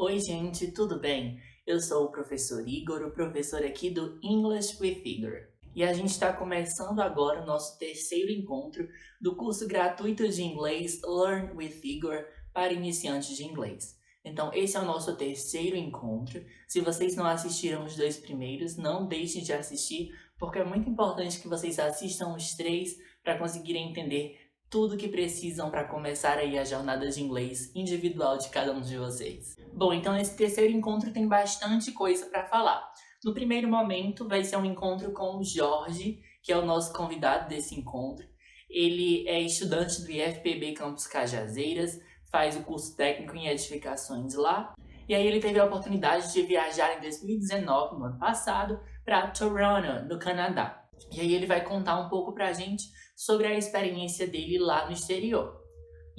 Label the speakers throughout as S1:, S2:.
S1: Oi, gente, tudo bem? Eu sou o professor Igor, o professor aqui do English with Igor. E a gente está começando agora o nosso terceiro encontro do curso gratuito de inglês Learn with Igor para iniciantes de inglês. Então, esse é o nosso terceiro encontro. Se vocês não assistiram os dois primeiros, não deixem de assistir, porque é muito importante que vocês assistam os três para conseguirem entender tudo que precisam para começar aí a jornada de inglês individual de cada um de vocês. Bom, então nesse terceiro encontro tem bastante coisa para falar. No primeiro momento vai ser um encontro com o Jorge, que é o nosso convidado desse encontro. Ele é estudante do IFPB Campus Cajazeiras, faz o curso técnico em edificações lá. E aí ele teve a oportunidade de viajar em 2019, no ano passado, para Toronto, no Canadá. E aí ele vai contar um pouco pra gente sobre a experiência dele lá no exterior.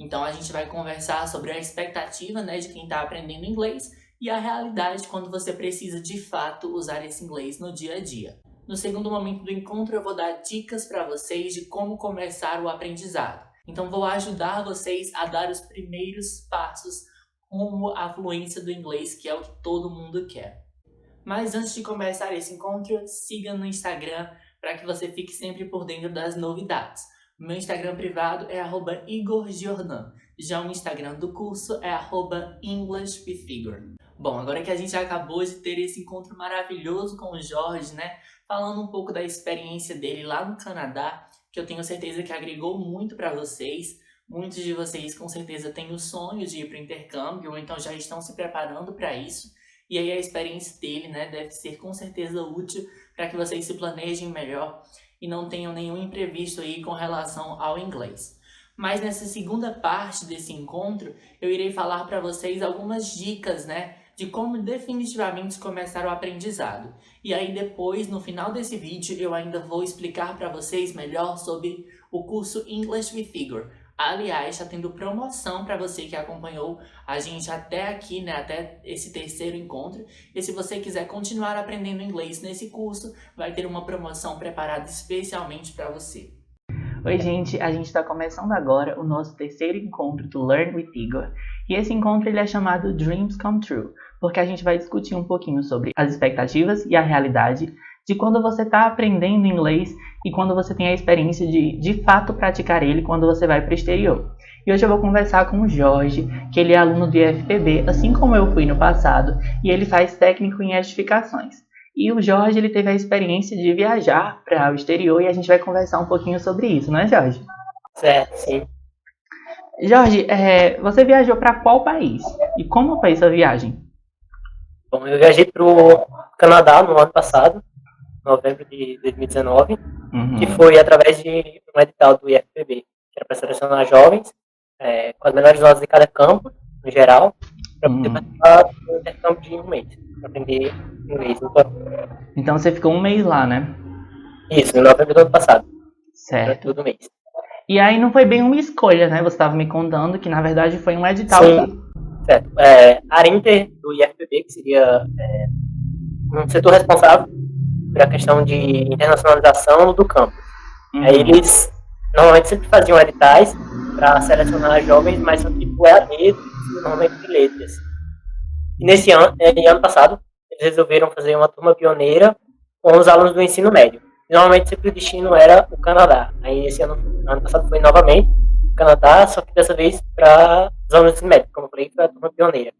S1: Então a gente vai conversar sobre a expectativa, de quem está aprendendo inglês e a realidade quando você precisa de fato usar esse inglês no dia a dia. No segundo momento do encontro eu vou dar dicas para vocês de como começar o aprendizado. Então vou ajudar vocês a dar os primeiros passos rumo à fluência do inglês, que é o que todo mundo quer. Mas antes de começar esse encontro, siga no Instagram para que você fique sempre por dentro das novidades. O meu Instagram privado é @IgorJordan. Já o Instagram do curso é @EnglishWithIgor. Bom, agora que a gente acabou de ter esse encontro maravilhoso com o Jorge, falando um pouco da experiência dele lá no Canadá, que eu tenho certeza que agregou muito para vocês. Muitos de vocês com certeza têm o sonho de ir para o intercâmbio, ou então já estão se preparando para isso. E aí a experiência dele, deve ser com certeza útil para que vocês se planejem melhor e não tenham nenhum imprevisto aí com relação ao inglês. Mas nessa segunda parte desse encontro, eu irei falar para vocês algumas dicas, de como definitivamente começar o aprendizado. E aí depois, no final desse vídeo, eu ainda vou explicar para vocês melhor sobre o curso English with Igor. Aliás, está tendo promoção para você que acompanhou a gente até aqui, até esse terceiro encontro. E se você quiser continuar aprendendo inglês nesse curso, vai ter uma promoção preparada especialmente para você. Oi, gente, a gente está começando agora o nosso terceiro encontro do Learn with Igor. E esse encontro ele é chamado Dreams Come True, porque a gente vai discutir um pouquinho sobre as expectativas e a realidade de quando você está aprendendo inglês e quando você tem a experiência de fato praticar ele quando você vai para o exterior. E hoje eu vou conversar com o Jorge, que ele é aluno do IFPB, assim como eu fui no passado, e ele faz técnico em edificações. E o Jorge ele teve a experiência de viajar para o exterior e a gente vai conversar um pouquinho sobre isso, não é, Jorge?
S2: Certo, sim.
S1: Jorge, você viajou para qual país? E como foi essa viagem?
S2: Bom, eu viajei para o Canadá no ano passado, novembro de 2019, que foi através de um edital do IFPB, que era para selecionar jovens com as melhores notas de cada campo, no geral, para poder participar do intercâmbio de um mês, para aprender inglês no Toronto.
S1: Então você ficou um mês lá, né?
S2: Isso, em novembro do ano passado.
S1: Certo.
S2: Todo mês.
S1: E aí não foi bem uma escolha, Você estava me contando que na verdade foi um edital.
S2: Sim, certo. A Inter do IFPB, que seria um setor responsável pela questão de internacionalização do campus. Aí eles normalmente sempre faziam editais para selecionar jovens, mas são tipo EAD, normalmente de letras. E nesse ano passado, eles resolveram fazer uma turma pioneira com os alunos do ensino médio. Normalmente sempre o destino era o Canadá. Aí esse ano passado foi novamente o Canadá, só que dessa vez para os alunos do ensino médio, como eu falei, foi a turma pioneira.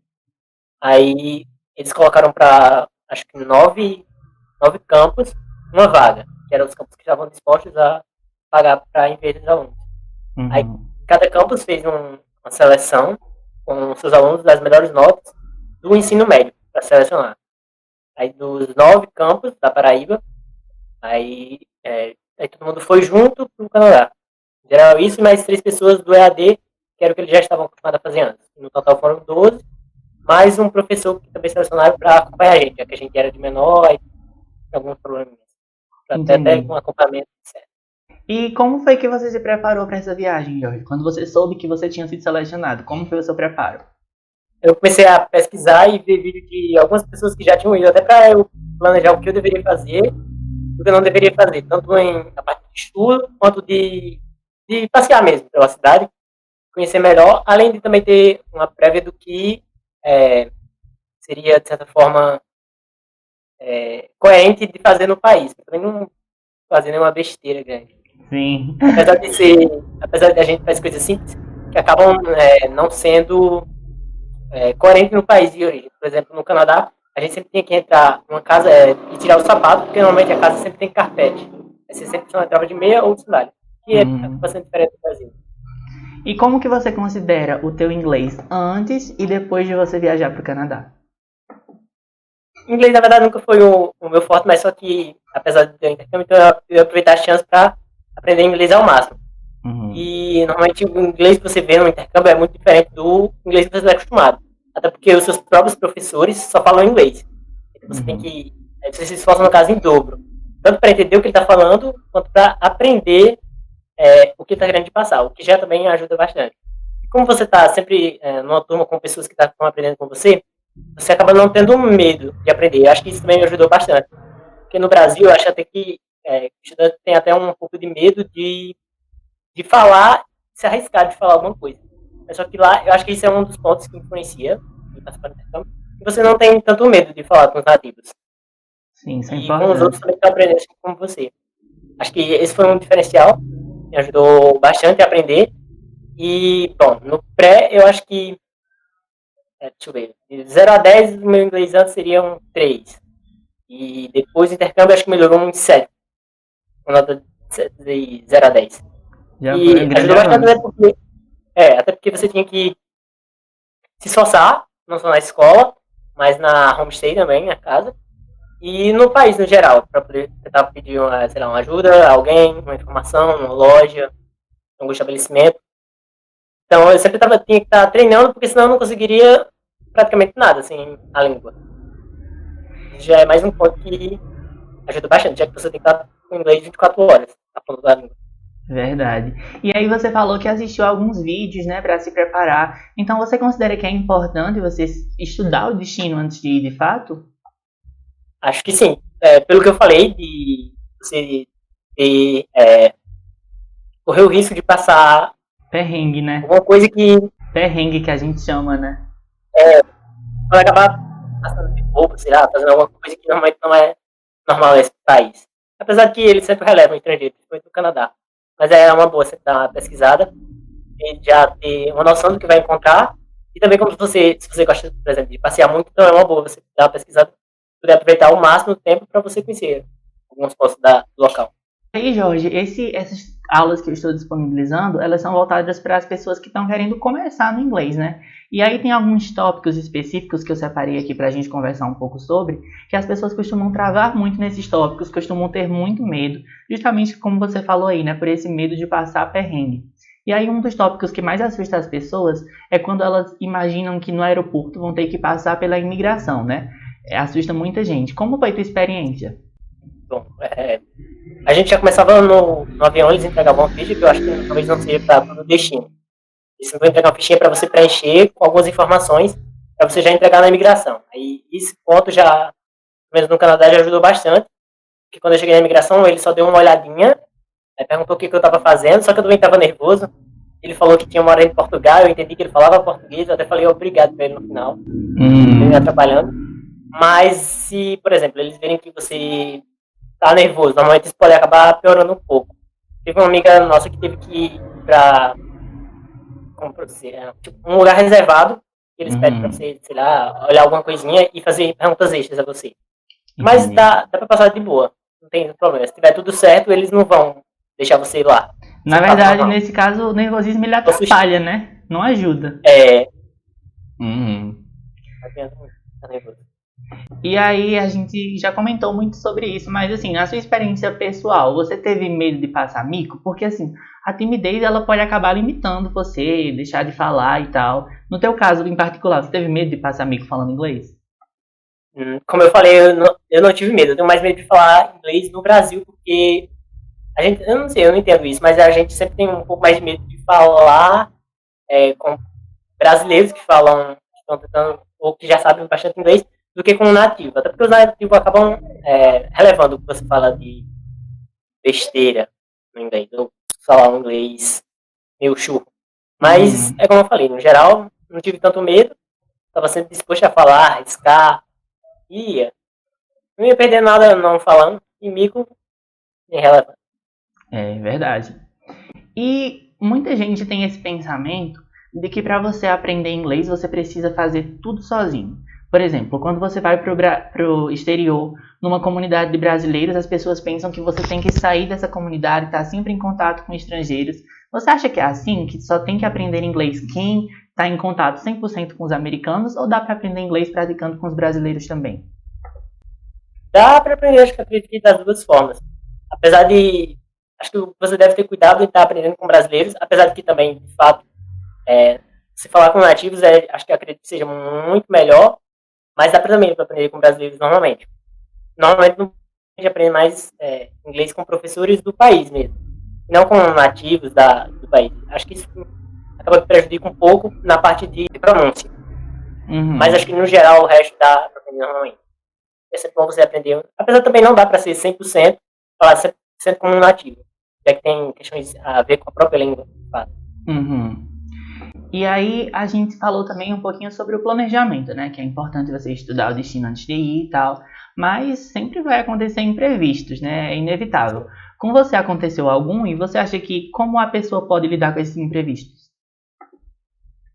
S2: Aí eles colocaram para, acho que 9 campos, uma vaga, que eram os campos que estavam dispostos a pagar para enviar os alunos. Aí cada campus fez uma seleção com seus alunos das melhores notas do ensino médio para selecionar. Aí dos 9 campos da Paraíba, aí todo mundo foi junto para o Canadá. Em geral isso, mais 3 pessoas do EAD, que era o que eles já estavam acostumados a fazer antes. No total foram 12, mais um professor que também selecionaram para acompanhar a gente, já que a gente era de menor e alguns probleminhas. Até com acompanhamento certo.
S1: E como foi que você se preparou para essa viagem, Jorge? Quando você soube que você tinha sido selecionado, como foi o seu preparo?
S2: Eu comecei a pesquisar e ver vídeo de algumas pessoas que já tinham ido, até para eu planejar o que eu deveria fazer e o que eu não deveria fazer, tanto na parte de estudo, quanto de passear mesmo pela cidade, conhecer melhor, além de também ter uma prévia do que seria, de certa forma, coerente de fazer no país. Também não fazer nenhuma besteira grande.
S1: Sim.
S2: Apesar de a gente fazer coisas simples, que acabam não sendo coerentes no país de origem. Por exemplo, no Canadá, a gente sempre tinha que entrar numa casa e tirar o sapato, porque normalmente a casa sempre tem carpete. Aí você sempre entrava de meia ou de sandália. Que é bastante diferente do Brasil.
S1: E como que você considera o teu inglês antes e depois de você viajar para o Canadá?
S2: Inglês, na verdade, nunca foi o meu forte, mas só que, apesar de ter intercâmbio, então eu ia aproveitar a chance para aprender inglês ao máximo. E, normalmente, o inglês que você vê no intercâmbio é muito diferente do inglês que você está acostumado. Até porque os seus próprios professores só falam inglês. Então, você tem que... Você se esforça, no caso, em dobro. Tanto para entender o que ele está falando, quanto para aprender o que está querendo passar, o que já também ajuda bastante. E como você está sempre numa turma com pessoas que estão aprendendo com você, você acaba não tendo medo de aprender. Eu acho que isso também me ajudou bastante. Porque no Brasil, eu acho até que o estudante tem até um pouco de medo de falar, se arriscar de falar alguma coisa. Mas só que lá, eu acho que isso é um dos pontos que influencia em participar do intercâmbio. E você não tem tanto medo de falar com os nativos.
S1: Sim, isso é
S2: E com os outros
S1: importante.
S2: também estão aprendendo assim como você. Acho que esse foi um diferencial. Me ajudou bastante a aprender. E, bom, no pré, eu acho que deixa eu ver. De 0 a 10, o meu inglês antes seria um 3. E depois do intercâmbio, acho que melhorou um 7. Com nota de 0 a 10.
S1: Já foi um
S2: E
S1: grande
S2: ajudou bastante, né,
S1: avanço.
S2: porque, até porque você tinha que se esforçar, não só na escola, mas na homestay também, na casa. E no país, no geral, para poder tentar pedir sei lá, uma ajuda a alguém, uma informação, uma loja, algum estabelecimento. Então eu sempre tinha que estar treinando, porque senão eu não conseguiria praticamente nada, assim, a língua. Já é mais um ponto que ajuda bastante, já que você tem que estar com inglês 24 horas, a ponta da língua.
S1: Verdade. E aí você falou que assistiu alguns vídeos, né, para se preparar. Então você considera que é importante você estudar o destino antes de ir de fato?
S2: Acho que sim. Pelo que eu falei, de você ter, correr o risco de passar
S1: Perrengue, né?
S2: alguma coisa que
S1: Perrengue que a gente chama, né?
S2: vai acabar passando de bobo, sei lá, fazendo alguma coisa que normalmente não é normal nesse país. Apesar de que eles sempre relevam estrangeiro, principalmente no Canadá. Mas é uma boa você dar uma pesquisada e já ter uma noção do que vai encontrar. E também como se você gosta, por exemplo, de passear muito, então é uma boa você dar uma pesquisada, poder aproveitar ao máximo o tempo para você conhecer alguns pontos do local.
S1: E aí, Jorge, essas aulas que eu estou disponibilizando, elas são voltadas para as pessoas que estão querendo começar no inglês, né? E aí tem alguns tópicos específicos que eu separei aqui para a gente conversar um pouco sobre, que as pessoas costumam travar muito nesses tópicos, costumam ter muito medo, justamente como você falou aí, né? Por esse medo de passar perrengue. E aí um dos tópicos que mais assusta as pessoas é quando elas imaginam que no aeroporto vão ter que passar pela imigração, né? Assusta muita gente. Como foi tua experiência?
S2: Bom, a gente já começava no avião, eles entregavam uma ficha que eu acho que talvez não seja para todo destino. Eles vão entregar uma fichinha para você preencher com algumas informações para você já entregar na imigração. Aí esse ponto já, pelo menos no Canadá, já ajudou bastante, porque quando eu cheguei na imigração, ele só deu uma olhadinha, aí perguntou o que eu estava fazendo, só que eu também estava nervoso. Ele falou que tinha morado em Portugal, eu entendi que ele falava português, eu até falei obrigado para ele no final, me atrapalhando. Mas se, por exemplo, eles verem que você tá nervoso, normalmente isso pode acabar piorando um pouco. Teve uma amiga nossa que teve que ir para tipo, um lugar reservado, que eles pedem pra você, sei lá, olhar alguma coisinha e fazer perguntas extras a você. Mas
S1: Entendi.
S2: dá pra passar de boa, não tem problema. Se tiver tudo certo, eles não vão deixar você ir lá.
S1: Na
S2: Você passa
S1: verdade,
S2: normal.
S1: nesse caso, o nervosismo ele
S2: Tô assistindo.
S1: atrapalha, né? Não ajuda.
S2: Não adianta muito ficar nervoso.
S1: E aí, a gente já comentou muito sobre isso, mas assim, na sua experiência pessoal, você teve medo de passar mico? Porque assim, a timidez ela pode acabar limitando você, deixar de falar e tal. No teu caso em particular, você teve medo de passar mico falando inglês?
S2: Como eu falei, eu não tive medo. Eu tenho mais medo de falar inglês no Brasil, porque a gente, eu não sei, eu não entendo isso, mas a gente sempre tem um pouco mais de medo de falar com brasileiros que falam, que estão tentando, ou que já sabem bastante inglês, do que com o nativo. Até porque os nativos acabam relevando o que você fala de besteira no inglês, ou falar um inglês meio churro. Mas, é como eu falei, no geral, não tive tanto medo. estava sempre disposto a falar, arriscar, ia. Não ia perder nada não falando, e mico irrelevante.
S1: É verdade. E muita gente tem esse pensamento de que para você aprender inglês você precisa fazer tudo sozinho. Por exemplo, quando você vai para o exterior, numa comunidade de brasileiros, as pessoas pensam que você tem que sair dessa comunidade, estar sempre em contato com estrangeiros. Você acha que é assim, que só tem que aprender inglês quem está em contato 100% com os americanos, ou dá para aprender inglês praticando com os brasileiros também?
S2: Dá para aprender, acho que acredito das duas formas. Apesar de, acho que você deve ter cuidado de estar aprendendo com brasileiros, apesar de que também, de fato, se falar com nativos, acho que acredito que seja muito melhor, mas dá também para aprender com brasileiros normalmente. Normalmente a gente aprende mais inglês com professores do país mesmo, não com nativos do país. Acho que isso acaba que prejudica um pouco na parte de pronúncia.
S1: Uhum.
S2: Mas acho que no geral o resto dá para aprender normalmente. É sempre bom você aprender. Apesar também não dá para ser 100%, falar 100% como um nativo, já que tem questões a ver com a própria língua.
S1: Uhum. E aí a gente falou também um pouquinho sobre o planejamento, né? Que é importante você estudar o destino antes de ir e tal. Mas sempre vai acontecer imprevistos, né? É inevitável. Com você aconteceu algum e você acha que como a pessoa pode lidar com esses imprevistos?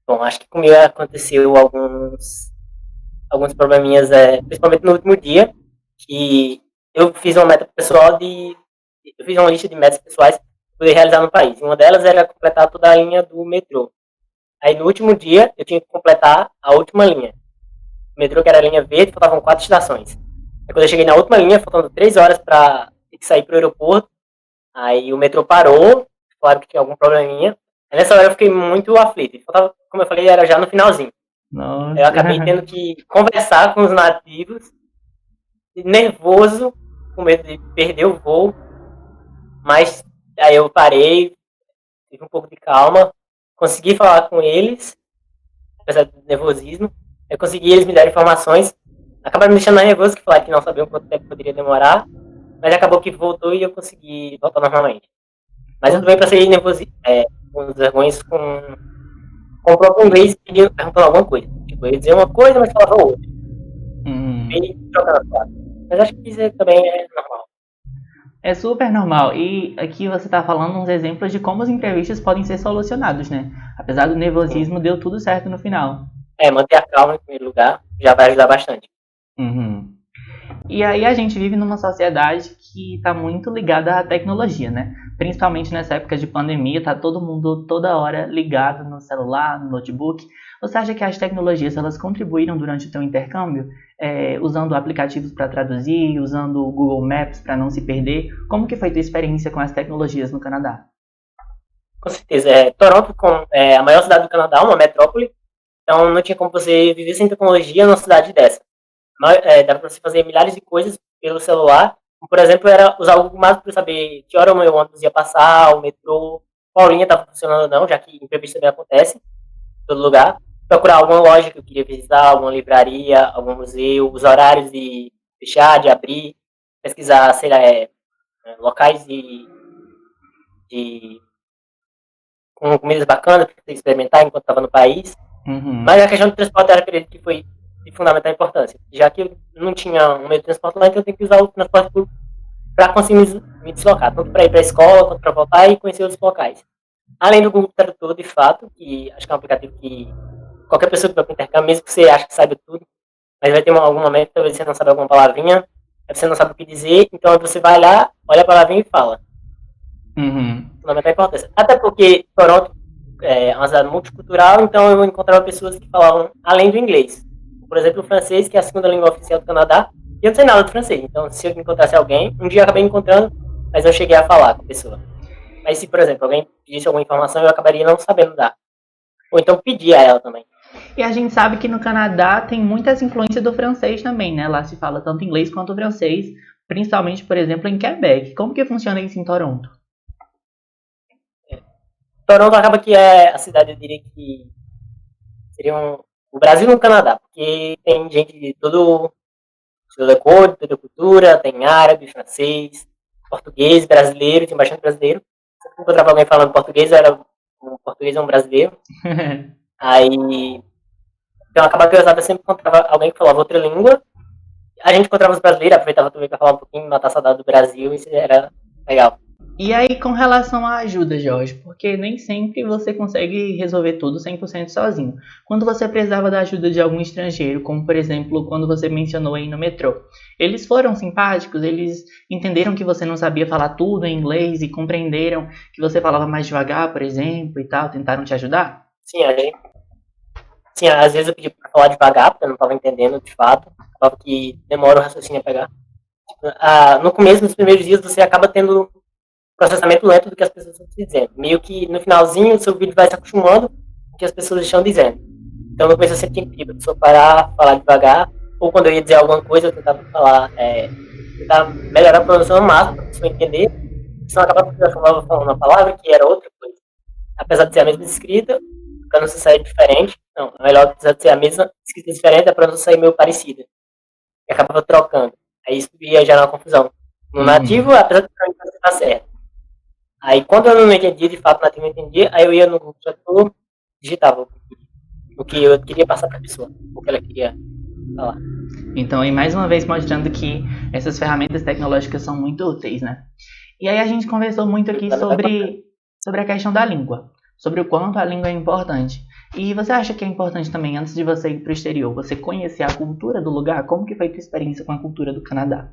S2: Bom, acho que comigo aconteceu alguns probleminhas, principalmente no último dia, que eu fiz uma meta pessoal eu fiz uma lista de metas pessoais para poder realizar no país. Uma delas era completar toda a linha do metrô. Aí no último dia eu tinha que completar a última linha. O metrô, que era a linha verde, faltavam 4 estações. Aí quando eu cheguei na última linha, faltando 3 horas para sair para o aeroporto, aí o metrô parou, claro que tinha algum probleminha. Aí nessa hora eu fiquei muito aflito. Faltava, como eu falei, era já no finalzinho.
S1: Nossa.
S2: Eu acabei tendo que conversar com os nativos, nervoso, com medo de perder o voo, mas aí eu parei, tive um pouco de calma, consegui falar com eles, apesar do nervosismo, eu consegui, eles me deram informações, acabaram me deixando mais nervoso, que falaram que não sabiam quanto tempo poderia demorar, mas acabou que voltou e eu consegui voltar normalmente. Mas eu também passei nervoso, com os vergonhas com o próprio inglês perguntando alguma coisa. Tipo, eu ia dizer uma coisa, mas falava outra. E trocando as palavras. Mas acho que isso também é normal.
S1: É super normal. E aqui você está falando uns exemplos de como os imprevistos podem ser solucionados, né? Apesar do nervosismo, deu tudo certo no final.
S2: Manter a calma em primeiro lugar já vai ajudar bastante.
S1: Uhum. E aí a gente vive numa sociedade que está muito ligada à tecnologia, né? Principalmente nessa época de pandemia, tá todo mundo toda hora ligado no celular, no notebook. Você acha que as tecnologias elas contribuíram durante o teu intercâmbio, usando aplicativos para traduzir, usando o Google Maps para não se perder? Como que foi tua experiência com as tecnologias no Canadá?
S2: Com certeza. Toronto é a maior cidade do Canadá, uma metrópole, então não tinha como você viver sem tecnologia numa cidade dessa. Dava para você fazer milhares de coisas pelo celular. Por exemplo, era usar o Google Maps para saber que hora o meu ônibus ia passar, o metrô, qual linha estava funcionando ou não, já que imprevisto também acontece em todo lugar. Procurar alguma loja que eu queria visitar, alguma livraria, algum museu, os horários de fechar, de abrir, pesquisar, sei lá, locais com comidas bacanas para você experimentar enquanto estava no país.
S1: Uhum.
S2: Mas a questão do transporte eu acredito que foi de fundamental importância. Já que eu não tinha um meio de transporte lá, então eu tenho que usar o transporte público para conseguir me deslocar, tanto para ir para a escola, quanto para voltar e conhecer outros locais. Além do Google Tradutor, de fato, que acho que é um aplicativo que qualquer pessoa que vai para o intercâmbio, mesmo que você ache que saiba tudo, mas vai ter algum momento que talvez você não sabe alguma palavrinha, aí você não sabe o que dizer, então você vai lá, olha a palavrinha e fala.
S1: Uhum.
S2: Fundamental importância. Até porque Toronto é uma cidade multicultural, então eu encontrava pessoas que falavam além do inglês. Por exemplo, o francês, que é a segunda língua oficial do Canadá, e eu não sei nada de francês. Então, se eu encontrasse alguém, um dia eu acabei encontrando, mas eu cheguei a falar com a pessoa. Mas se, por exemplo, alguém pedisse alguma informação, eu acabaria não sabendo dar. Ou então pedir a ela também.
S1: E a gente sabe que no Canadá tem muitas influências do francês também, né? Lá se fala tanto inglês quanto francês, principalmente, por exemplo, em Quebec. Como que funciona isso em Toronto?
S2: Toronto acaba que é a cidade, eu diria que seria o Brasil no Canadá, porque tem gente de toda cor, de toda cultura, tem árabe, francês, português, brasileiro, tem bastante brasileiro. Se eu encontrava alguém falando português, era um português ou um brasileiro. Aí, Então acabava que eu sempre encontrava alguém que falava outra língua. A gente encontrava os brasileiros, aproveitava também para falar um pouquinho, matar a saudade do Brasil, isso era legal.
S1: E aí, com relação à ajuda, Jorge, porque nem sempre você consegue resolver tudo 100% sozinho. Quando você precisava da ajuda de algum estrangeiro, como por exemplo, quando você mencionou aí no metrô, eles foram simpáticos, eles entenderam que você não sabia falar tudo em inglês e compreenderam que você falava mais devagar, por exemplo, e tal, tentaram te ajudar?
S2: Sim, às vezes eu pedi para falar devagar, porque eu não estava entendendo de fato, acabava que demora o raciocínio a pegar. No começo, nos primeiros dias, você acaba tendo processamento lento do que as pessoas estão dizendo. Meio que no finalzinho, o seu vídeo vai se acostumando com o que as pessoas estão dizendo. Então, no começo, eu sempre tinha que pedir para a pessoa parar, falar devagar, ou quando eu ia dizer alguma coisa, eu tentava tentar melhorar a pronúncia no máximo para a pessoa entender, senão acabava que eu acabava falando uma palavra que era outra coisa. Apesar de ser a mesma escrita, a pronúncia sair diferente. Não, é melhor, apesar de ser a mesma escrita diferente, a pronúncia sair meio parecida. E acabava trocando. Aí isso ia gerar uma confusão. No nativo, apesar de estar certo. Aí quando eu não entendia, de fato, o nativo não entendia, aí eu ia no Google Tradutor, digitava o que eu queria passar para a pessoa, o que ela queria falar.
S1: Então, aí mais uma vez mostrando que essas ferramentas tecnológicas são muito úteis, né? E aí a gente conversou muito aqui sobre a questão da língua, sobre o quanto a língua é importante. E você acha que é importante também, antes de você ir para o exterior, você conhecer a cultura do lugar? Como que foi a tua experiência com a cultura do Canadá?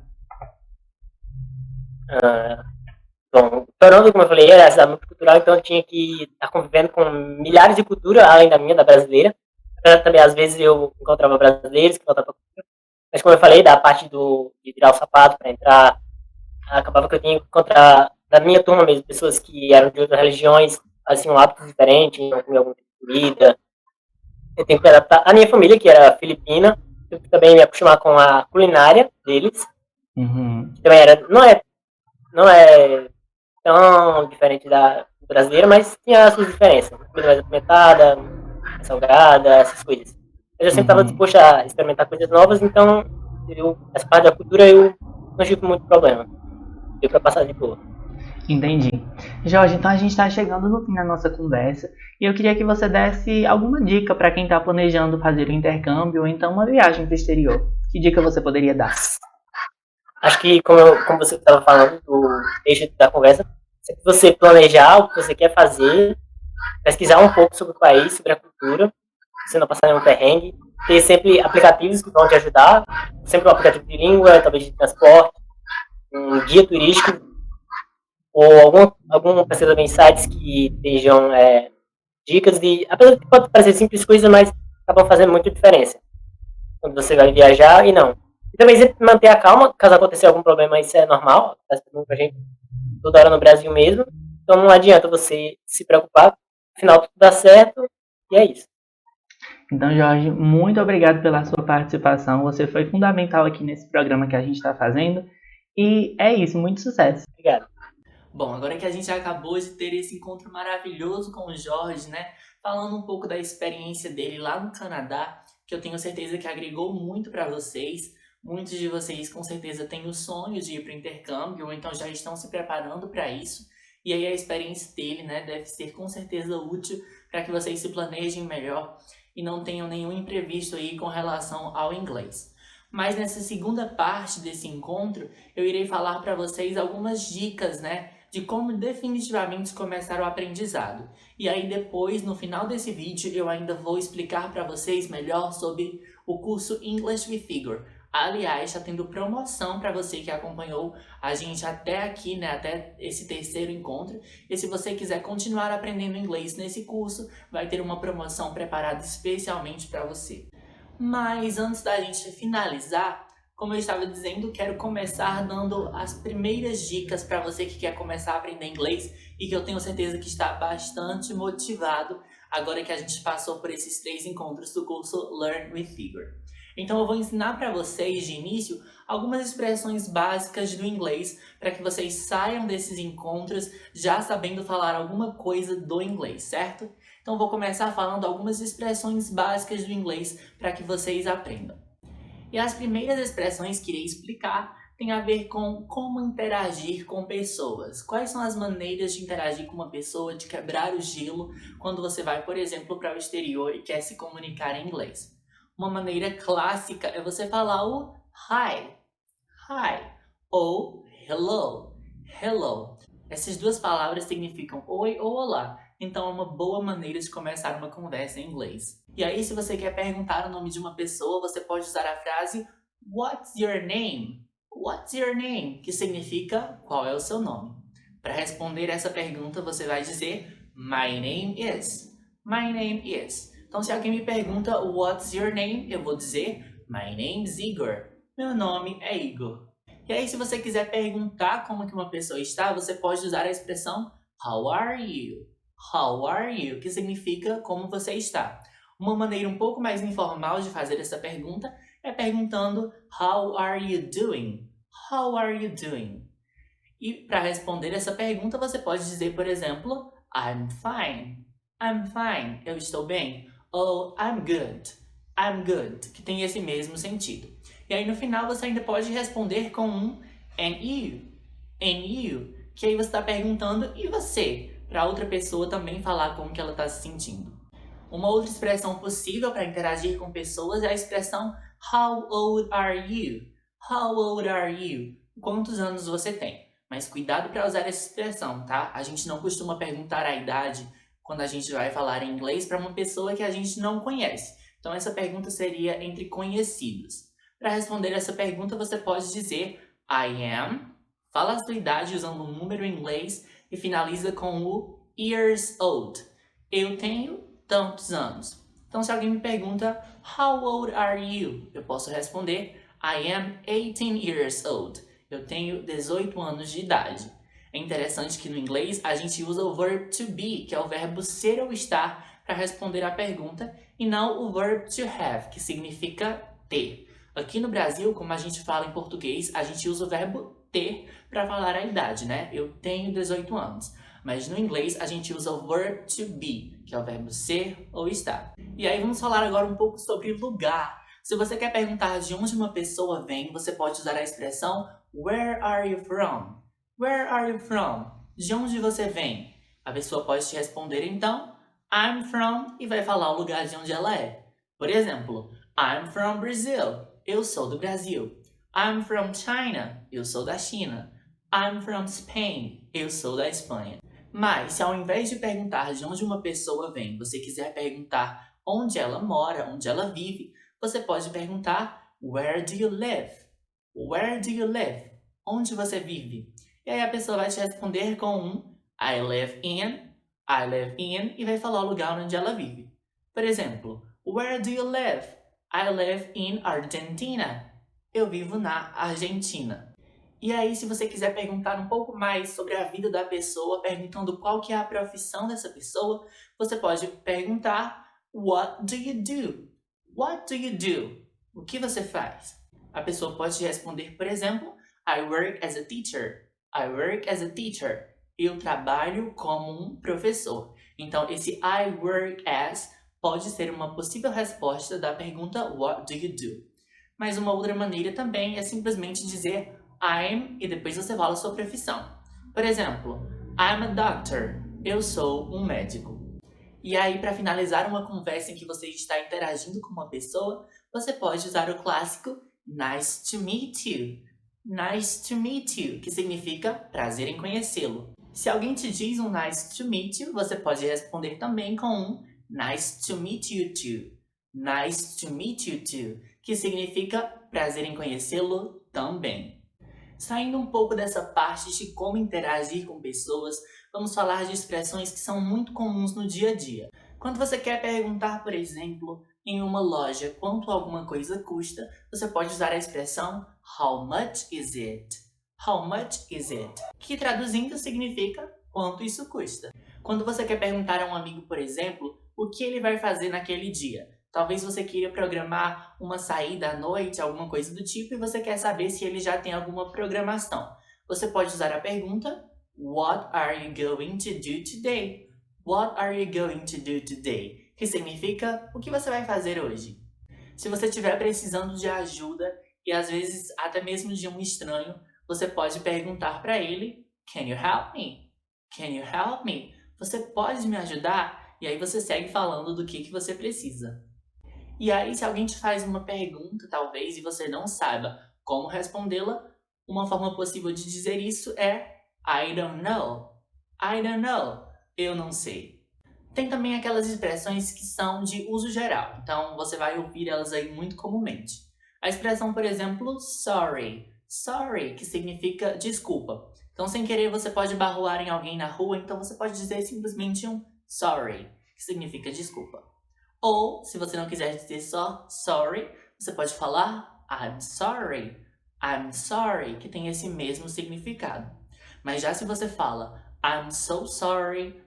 S2: Bom, Toronto, como eu falei, era cidade muito cultural, então eu tinha que estar convivendo com milhares de culturas, além da minha, da brasileira. Também, às vezes, eu encontrava brasileiros que voltavam para a cultura. Mas, como eu falei, da parte de tirar o sapato para entrar, acabava que eu tinha que encontrar, na minha turma mesmo, pessoas que eram de outras religiões, assim, um hábito diferente, não comiam algum tipo de comida. Eu tenho que adaptar. A minha família, que era filipina, eu também me acostumar com a culinária deles, que também não é tão diferente da brasileira, mas tinha as suas diferenças. Comida mais apimentada, salgada, essas coisas. Mas eu sempre estava disposto a experimentar coisas novas, então essa parte da cultura eu não tive muito problema. Deu para passar de boa.
S1: Entendi. Jorge, então a gente está chegando no fim da nossa conversa e eu queria que você desse alguma dica para quem está planejando fazer o intercâmbio ou então uma viagem para o exterior. Que dica você poderia dar?
S2: Acho que, como você estava falando do eixo da conversa, se você planejar o que você quer fazer, pesquisar um pouco sobre o país, sobre a cultura, você não passar nenhum perrengue, ter sempre aplicativos que vão te ajudar, sempre um aplicativo de língua, talvez de transporte, um guia turístico, ou algum parceiro também sites que estejam dicas de, apesar de que pode parecer simples coisa, mas acabam fazendo muita diferença quando você vai viajar e não. E também sempre manter a calma, caso aconteça algum problema, isso é normal, acontece com a gente toda hora no Brasil mesmo, então não adianta você se preocupar, afinal tudo dá certo, e é isso.
S1: Então, Jorge, muito obrigado pela sua participação, você foi fundamental aqui nesse programa que a gente está fazendo, e é isso, muito sucesso.
S2: Obrigado.
S1: Bom, agora que a gente acabou de ter esse encontro maravilhoso com o Jorge, né, falando um pouco da experiência dele lá no Canadá, que eu tenho certeza que agregou muito para vocês. Muitos de vocês com certeza têm o sonho de ir para o intercâmbio, ou então já estão se preparando para isso. E aí a experiência dele, né, deve ser com certeza útil para que vocês se planejem melhor e não tenham nenhum imprevisto aí com relação ao inglês. Mas nessa segunda parte desse encontro, eu irei falar para vocês algumas dicas, né, de como definitivamente começar o aprendizado. E aí depois, no final desse vídeo, eu ainda vou explicar para vocês melhor sobre o curso English with Figure. Aliás, está tendo promoção para você que acompanhou a gente até aqui, né, até esse terceiro encontro. E se você quiser continuar aprendendo inglês nesse curso, vai ter uma promoção preparada especialmente para você. Mas antes da gente finalizar, como eu estava dizendo, quero começar dando as primeiras dicas para você que quer começar a aprender inglês e que eu tenho certeza que está bastante motivado agora que a gente passou por esses 3 encontros do curso Learn with Figure. Então eu vou ensinar para vocês de início algumas expressões básicas do inglês para que vocês saiam desses encontros já sabendo falar alguma coisa do inglês, certo? Então vou começar falando algumas expressões básicas do inglês para que vocês aprendam. E as primeiras expressões que irei explicar têm a ver com como interagir com pessoas. Quais são as maneiras de interagir com uma pessoa, de quebrar o gelo quando você vai, por exemplo, para o exterior e quer se comunicar em inglês. Uma maneira clássica é você falar o hi, hi, ou hello, hello. Essas duas palavras significam oi ou olá, então é uma boa maneira de começar uma conversa em inglês. E aí, se você quer perguntar o nome de uma pessoa, você pode usar a frase What's your name? What's your name? Que significa qual é o seu nome. Para responder essa pergunta, você vai dizer My name is. My name is. Então, se alguém me pergunta What's your name? Eu vou dizer My name's Igor. Meu nome é Igor. E aí, se você quiser perguntar como que uma pessoa está, você pode usar a expressão How are you? How are you? Que significa como você está. Uma maneira um pouco mais informal de fazer essa pergunta é perguntando How are you doing? How are you doing? E para responder essa pergunta, você pode dizer, por exemplo, I'm fine. I'm fine. Eu estou bem. Ou I'm good. I'm good. Que tem esse mesmo sentido. E aí no final você ainda pode responder com um and you. And you. Que aí você está perguntando e você? Para outra pessoa também falar como que ela está se sentindo. Uma outra expressão possível para interagir com pessoas é a expressão How old are you? How old are you? Quantos anos você tem? Mas cuidado para usar essa expressão, tá? A gente não costuma perguntar a idade quando a gente vai falar em inglês para uma pessoa que a gente não conhece. Então essa pergunta seria entre conhecidos. Para responder essa pergunta, você pode dizer I am, fala a sua idade usando um número em inglês e finaliza com o years old. Eu tenho tantos anos. Então, se alguém me pergunta How old are you? Eu posso responder I am 18 years old. Eu tenho 18 anos de idade. É interessante que no inglês a gente usa o verb to be, que é o verbo ser ou estar, para responder a pergunta, e não o verb to have, que significa ter. Aqui no Brasil, como a gente fala em português, a gente usa o verbo ter para falar a idade, né? Eu tenho 18 anos. Mas no inglês a gente usa o verb to be, que é o verbo ser ou estar. E aí vamos falar agora um pouco sobre lugar. Se você quer perguntar de onde uma pessoa vem, você pode usar a expressão Where are you from? Where are you from? De onde você vem? A pessoa pode te responder então I'm from e vai falar o lugar de onde ela é. Por exemplo, I'm from Brazil. Eu sou do Brasil. I'm from China. Eu sou da China. I'm from Spain. Eu sou da Espanha. Mas, se ao invés de perguntar de onde uma pessoa vem, você quiser perguntar onde ela mora, onde ela vive, você pode perguntar Where do you live? Where do you live? Onde você vive? E aí a pessoa vai te responder com um I live in, e vai falar o lugar onde ela vive. Por exemplo, Where do you live? I live in Argentina. Eu vivo na Argentina. E aí, se você quiser perguntar um pouco mais sobre a vida da pessoa, perguntando qual que é a profissão dessa pessoa, você pode perguntar What do you do? What do you do? O que você faz? A pessoa pode te responder, por exemplo, I work as a teacher. I work as a teacher. Eu trabalho como um professor. Então, esse I work as pode ser uma possível resposta da pergunta What do you do? Mas uma outra maneira também é simplesmente dizer I'm e depois você fala a sua profissão. Por exemplo, I'm a doctor. Eu sou um médico. E aí, para finalizar uma conversa em que você está interagindo com uma pessoa, você pode usar o clássico Nice to meet you. Nice to meet you, que significa prazer em conhecê-lo. Se alguém te diz um nice to meet you, você pode responder também com um Nice to meet you too. Nice to meet you too, que significa prazer em conhecê-lo também. Saindo um pouco dessa parte de como interagir com pessoas, vamos falar de expressões que são muito comuns no dia a dia. Quando você quer perguntar, por exemplo, em uma loja quanto alguma coisa custa, você pode usar a expressão How much is it? How much is it? Que traduzindo significa quanto isso custa. Quando você quer perguntar a um amigo, por exemplo, o que ele vai fazer naquele dia, talvez você queira programar uma saída à noite, alguma coisa do tipo, e você quer saber se ele já tem alguma programação. Você pode usar a pergunta What are you going to do today? What are you going to do today? Que significa o que você vai fazer hoje. Se você estiver precisando de ajuda e às vezes até mesmo de um estranho, você pode perguntar para ele Can you help me? Can you help me? Você pode me ajudar? E aí você segue falando do que você precisa. E aí, se alguém te faz uma pergunta, talvez, e você não saiba como respondê-la, uma forma possível de dizer isso é I don't know. I don't know. Eu não sei. Tem também aquelas expressões que são de uso geral, então você vai ouvir elas aí muito comumente. A expressão, por exemplo, sorry. Sorry, que significa desculpa. Então, sem querer, você pode barroar em alguém na rua, então você pode dizer simplesmente um sorry, que significa desculpa. Ou, se você não quiser dizer só sorry, você pode falar I'm sorry. I'm sorry, que tem esse mesmo significado. Mas já se você fala I'm so sorry,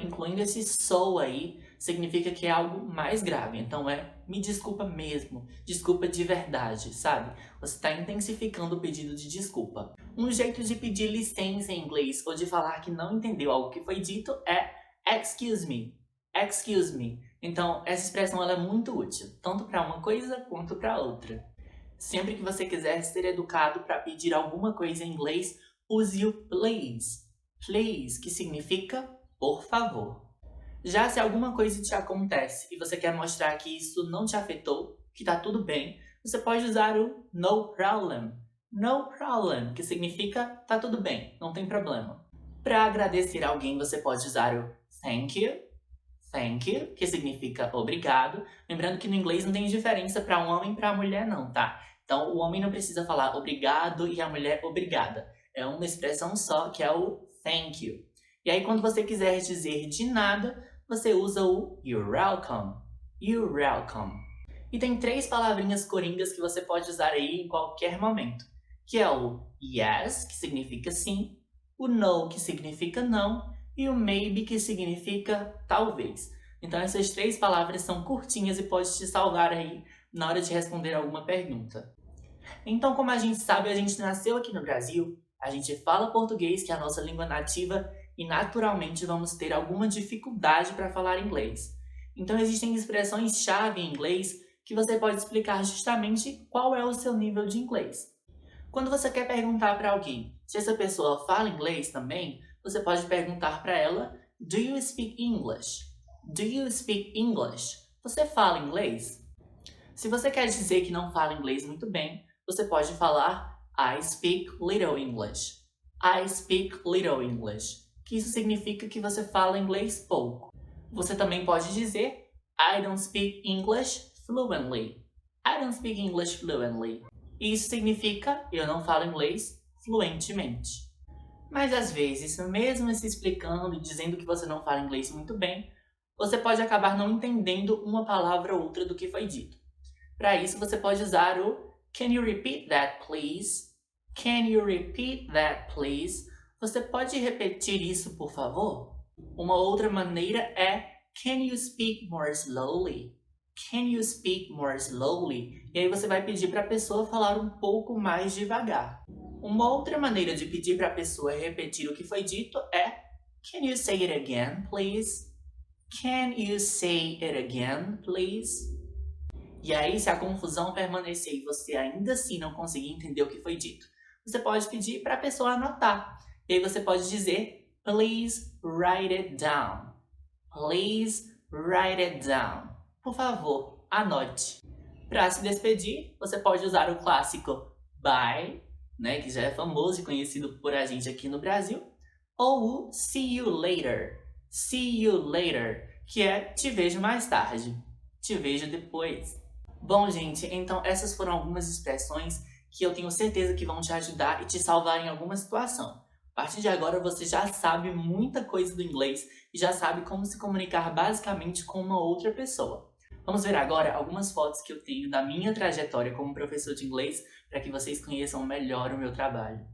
S1: incluindo esse so aí, significa que é algo mais grave. Então me desculpa mesmo, desculpa de verdade, sabe? Você está intensificando o pedido de desculpa. Um jeito de pedir licença em inglês ou de falar que não entendeu algo que foi dito é excuse me. Excuse me. Então, essa expressão ela é muito útil, tanto para uma coisa quanto para outra. Sempre que você quiser ser educado para pedir alguma coisa em inglês, use o please. Please, que significa por favor. Já se alguma coisa te acontece e você quer mostrar que isso não te afetou, que tá tudo bem, você pode usar o no problem. No problem, que significa tá tudo bem, não tem problema. Para agradecer alguém, você pode usar o thank you, que significa obrigado. Lembrando que no inglês não tem diferença para um homem e para a mulher não, tá? Então o homem não precisa falar obrigado e a mulher obrigada. É uma expressão só, que é o thank you. E aí quando você quiser dizer de nada, você usa o you're welcome. You're welcome. E tem 3 palavrinhas coringas que você pode usar aí em qualquer momento. Que é o yes, que significa sim, o no, que significa não, e o maybe, que significa talvez. Então essas 3 palavras são curtinhas e podem te salvar aí na hora de responder alguma pergunta. Então, como a gente sabe, a gente nasceu aqui no Brasil, a gente fala português, que é a nossa língua nativa, e naturalmente vamos ter alguma dificuldade para falar inglês. Então existem expressões-chave em inglês que você pode explicar justamente qual é o seu nível de inglês. Quando você quer perguntar para alguém se essa pessoa fala inglês também, você pode perguntar para ela Do you speak English? Do you speak English? Você fala inglês? Se você quer dizer que não fala inglês muito bem, você pode falar I speak little English. I speak little English. Que isso significa que você fala inglês pouco. Você também pode dizer I don't speak English fluently. I don't speak English fluently. E isso significa eu não falo inglês fluentemente. Mas às vezes, mesmo se explicando e dizendo que você não fala inglês muito bem, você pode acabar não entendendo uma palavra ou outra do que foi dito. Para isso, você pode usar o Can you repeat that, please? Can you repeat that, please? Você pode repetir isso, por favor? Uma outra maneira é Can you speak more slowly? Can you speak more slowly? E aí você vai pedir para a pessoa falar um pouco mais devagar. Uma outra maneira de pedir para a pessoa repetir o que foi dito é Can you say it again, please? Can you say it again, please? E aí, se a confusão permanecer e você ainda assim não conseguir entender o que foi dito, você pode pedir para a pessoa anotar. E aí você pode dizer Please write it down. Please write it down. Por favor, anote. Para se despedir, você pode usar o clássico bye, né, que já é famoso e conhecido por a gente aqui no Brasil, ou o see you later. See you later, que é te vejo mais tarde. Te vejo depois. Bom, gente, então essas foram algumas expressões que eu tenho certeza que vão te ajudar e te salvar em alguma situação. A partir de agora você já sabe muita coisa do inglês e já sabe como se comunicar basicamente com uma outra pessoa. Vamos ver agora algumas fotos que eu tenho da minha trajetória como professor de inglês para que vocês conheçam melhor o meu trabalho.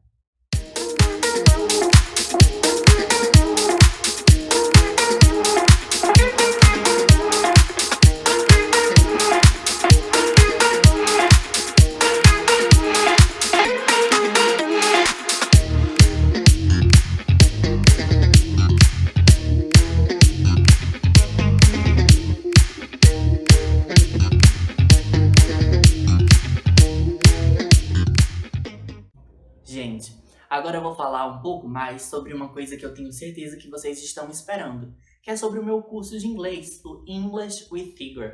S1: Gente, agora eu vou falar um pouco mais sobre uma coisa que eu tenho certeza que vocês estão esperando, que é sobre o meu curso de inglês, o English with Figure.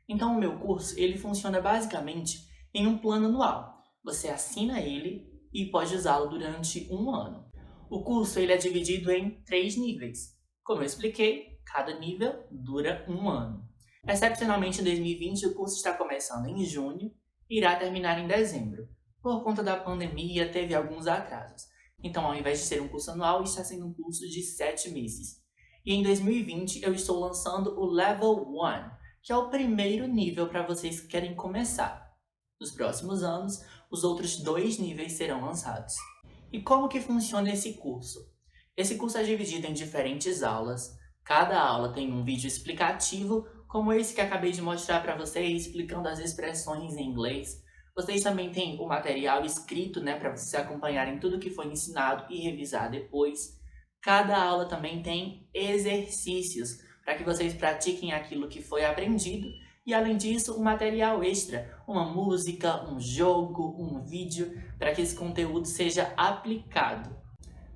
S1: Então o meu curso ele funciona basicamente em um plano anual. Você assina ele e pode usá-lo durante um ano. O curso ele é dividido em 3 níveis. Como eu expliquei, cada nível dura um ano. Excepcionalmente em 2020 o curso está começando em junho e irá terminar em dezembro. Por conta da pandemia teve alguns atrasos. Então ao invés de ser um curso anual, está sendo um curso de 7 meses. E em 2020 eu estou lançando o Level 1, que é o primeiro nível para vocês que querem começar. Nos próximos anos, os outros 2 níveis serão lançados. E como que funciona esse curso? Esse curso é dividido em diferentes aulas. Cada aula tem um vídeo explicativo, como esse que acabei de mostrar para vocês, explicando as expressões em inglês. Vocês também têm o material escrito, para vocês acompanharem tudo que foi ensinado e revisar depois. Cada aula também tem exercícios, para que vocês pratiquem aquilo que foi aprendido. E além disso, um material extra, uma música, um jogo, um vídeo, para que esse conteúdo seja aplicado.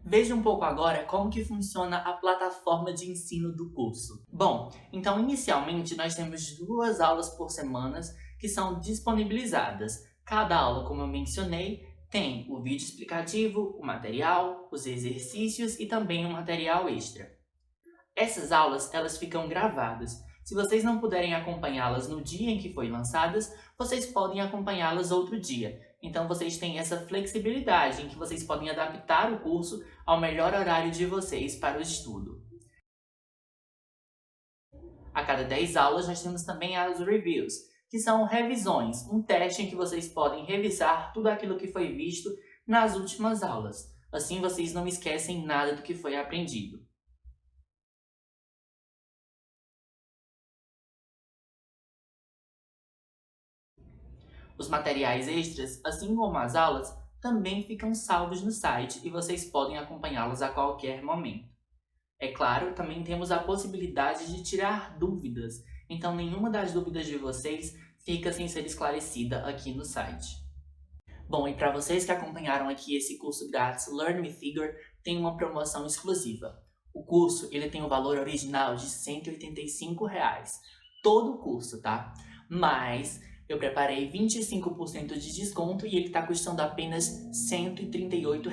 S1: Veja um pouco agora como que funciona a plataforma de ensino do curso. Bom, então inicialmente nós temos 2 aulas por semana que são disponibilizadas. Cada aula, como eu mencionei, tem o vídeo explicativo, o material, os exercícios e também um material extra. Essas aulas, elas ficam gravadas. Se vocês não puderem acompanhá-las no dia em que foi lançadas, vocês podem acompanhá-las outro dia. Então vocês têm essa flexibilidade em que vocês podem adaptar o curso ao melhor horário de vocês para o estudo. A cada 10 aulas nós temos também as reviews, que são revisões, um teste em que vocês podem revisar tudo aquilo que foi visto nas últimas aulas. Assim vocês não esquecem nada do que foi aprendido. Os materiais extras, assim como as aulas, também ficam salvos no site e vocês podem acompanhá-los a qualquer momento. É claro, também temos a possibilidade de tirar dúvidas, então nenhuma das dúvidas de vocês fica sem ser esclarecida aqui no site. Bom, e para vocês que acompanharam aqui esse curso grátis Learn with Figure, tem uma promoção exclusiva. O curso ele tem o valor original de R$ 185, todo o curso, tá? Mas eu preparei 25% de desconto e ele está custando apenas R$ 138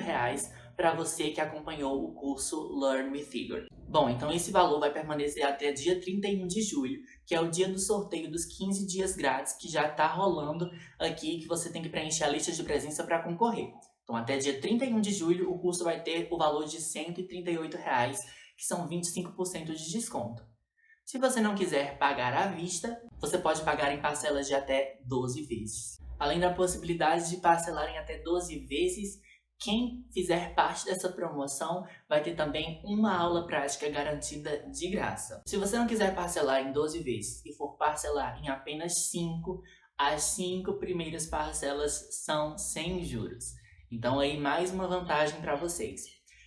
S1: para você que acompanhou o curso Learn with Figure. Bom, então esse valor vai permanecer até dia 31 de julho, que é o dia do sorteio dos 15 dias grátis que já está rolando aqui, que você tem que preencher a lista de presença para concorrer. Então até dia 31 de julho o curso vai ter o valor de R$ 138, que são 25% de desconto. Se você não quiser pagar à vista, você pode pagar em parcelas de até 12 vezes. Além da possibilidade de parcelar em até 12 vezes, quem fizer parte dessa promoção vai ter também uma aula prática garantida de graça. Se você não quiser parcelar em 12 vezes e for parcelar em apenas 5, as 5 primeiras parcelas são sem juros. Então aí mais uma vantagem para vocês.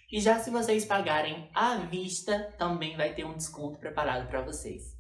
S1: E já se vocês pagarem à vista, também vai ter um desconto preparado para vocês.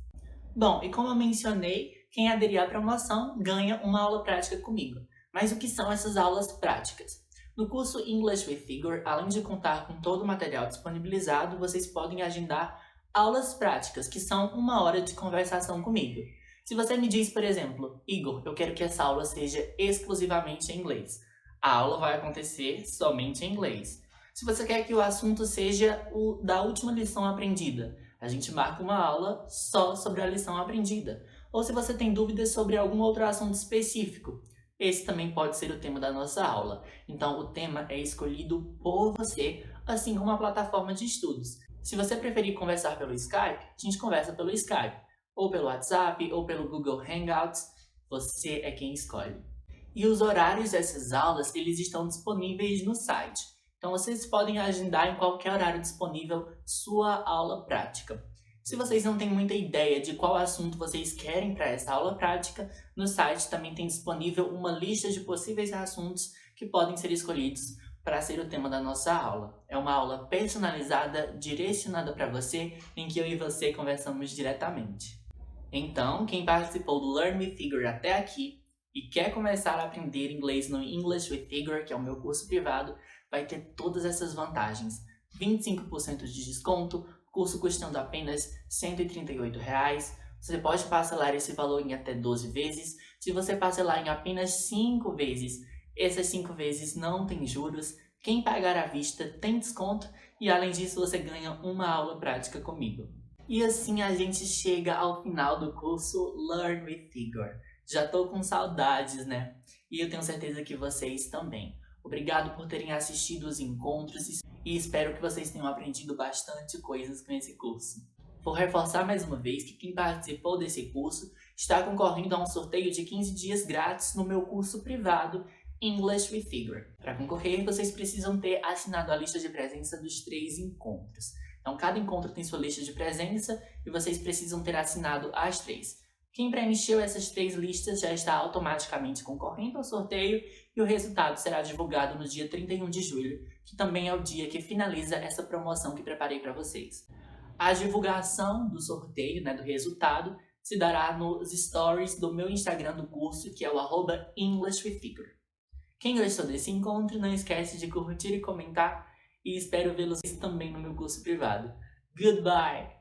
S1: Bom, e como eu mencionei, quem aderir à promoção ganha uma aula prática comigo. Mas o que são essas aulas práticas? No curso English with Figure, além de contar com todo o material disponibilizado, vocês podem agendar aulas práticas, que são 1 hora de conversação comigo. Se você me diz, por exemplo, Igor, eu quero que essa aula seja exclusivamente em inglês. A aula vai acontecer somente em inglês. Se você quer que o assunto seja o da última lição aprendida, a gente marca uma aula só sobre a lição aprendida. Ou se você tem dúvidas sobre algum outro assunto específico, esse também pode ser o tema da nossa aula. Então o tema é escolhido por você, assim como a plataforma de estudos. Se você preferir conversar pelo Skype, a gente conversa pelo Skype, ou pelo WhatsApp, ou pelo Google Hangouts, você é quem escolhe. E os horários dessas aulas, eles estão disponíveis no site. Então vocês podem agendar em qualquer horário disponível sua aula prática. Se vocês não têm muita ideia de qual assunto vocês querem para essa aula prática, no site também tem disponível uma lista de possíveis assuntos que podem ser escolhidos para ser o tema da nossa aula. É uma aula personalizada, direcionada para você, em que eu e você conversamos diretamente. Então, quem participou do Learn with Figure até aqui e quer começar a aprender inglês no English with Figure, que é o meu curso privado, vai ter todas essas vantagens. 25% de desconto, curso custando apenas R$ 138, Você pode parcelar esse valor em até 12 vezes. Se você parcelar em apenas 5 vezes, essas 5 vezes não tem juros. Quem pagar à vista tem desconto e além disso você ganha uma aula prática comigo. E assim a gente chega ao final do curso Learn with Figure. Já tô com saudades, né? E eu tenho certeza que vocês também. Obrigado por terem assistido os encontros e espero que vocês tenham aprendido bastante coisas com esse curso. Vou reforçar mais uma vez que quem participou desse curso está concorrendo a um sorteio de 15 dias grátis no meu curso privado English with Figure. Para concorrer, vocês precisam ter assinado a lista de presença dos 3 encontros. Então, cada encontro tem sua lista de presença e vocês precisam ter assinado as 3. Quem preencheu essas 3 listas já está automaticamente concorrendo ao sorteio e o resultado será divulgado no dia 31 de julho, que também é o dia que finaliza essa promoção que preparei para vocês. A divulgação do sorteio, do resultado, se dará nos stories do meu Instagram do curso, que é o @EnglishWithFigure. Quem gostou desse encontro, não esquece de curtir e comentar, e espero vê-los também no meu curso privado. Goodbye!